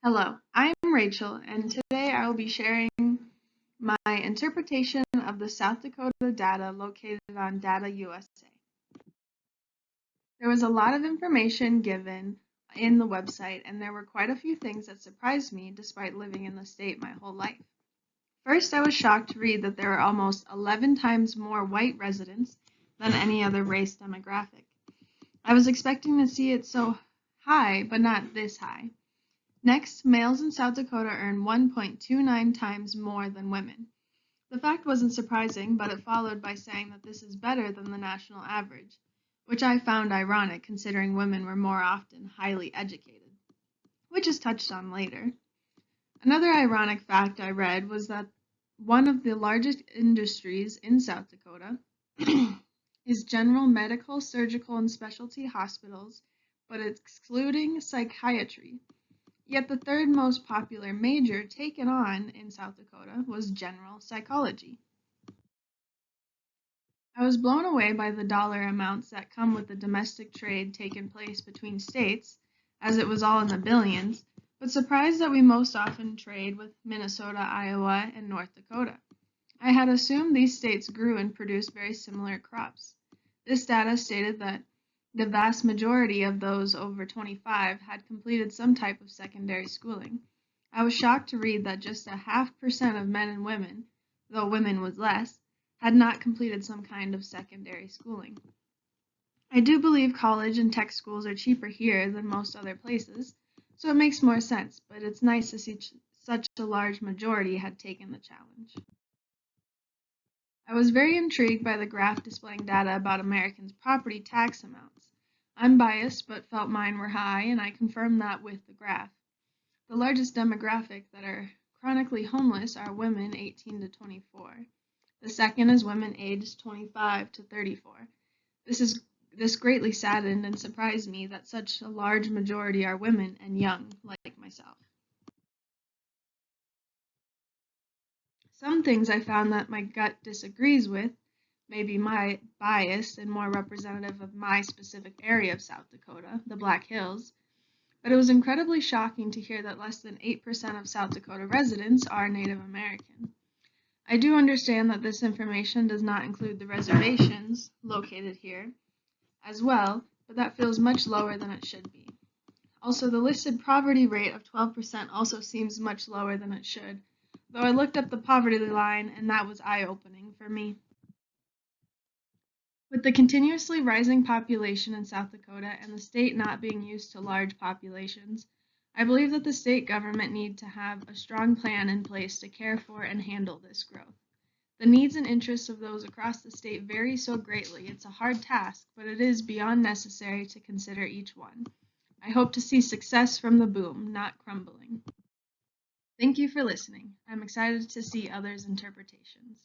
Hello, I'm Rachel, and today I will be sharing my interpretation of the South Dakota data located on Data USA. There was a lot of information given in the website, and there were quite a few things that surprised me despite living in the state my whole life. First, I was shocked to read that there are almost 11 times more white residents than any other race demographic. I was expecting to see it so high, but not this high. Next, males in South Dakota earn 1.29 times more than women. The fact wasn't surprising, but it followed by saying that this is better than the national average, which I found ironic considering women were more often highly educated, which is touched on later. Another ironic fact I read was that one of the largest industries in South Dakota is general medical, surgical, and specialty hospitals, but excluding psychiatry. Yet the third most popular major taken on in South Dakota was general psychology. I was blown away by the dollar amounts that come with the domestic trade taking place between states, as it was all in the billions, but surprised that we most often trade with Minnesota, Iowa, and North Dakota. I had assumed these states grew and produced very similar crops. This data stated that the vast majority of those over 25 had completed some type of secondary schooling. I was shocked to read that just 0.5% of men and women, though women was less, had not completed some kind of secondary schooling. I do believe college and tech schools are cheaper here than most other places, so it makes more sense, but it's nice to see such a large majority had taken the challenge. I was very intrigued by the graph displaying data about Americans' property tax amounts. I'm biased, but felt mine were high, and I confirmed that with the graph. The largest demographic that are chronically homeless are women 18 to 24. The second is women aged 25 to 34. This greatly saddened and surprised me that such a large majority are women and young, like myself. Some things I found that my gut disagrees with, maybe my bias and more representative of my specific area of South Dakota, the Black Hills, but it was incredibly shocking to hear that less than 8% of South Dakota residents are Native American. I do understand that this information does not include the reservations located here as well, but that feels much lower than it should be. Also, the listed poverty rate of 12% also seems much lower than it should, though I looked up the poverty line and that was eye-opening for me. With the continuously rising population in South Dakota and the state not being used to large populations, I believe that the state government need to have a strong plan in place to care for and handle this growth. The needs and interests of those across the state vary so greatly. It's a hard task, but it is beyond necessary to consider each one. I hope to see success from the boom, not crumbling. Thank you for listening. I'm excited to see others' interpretations.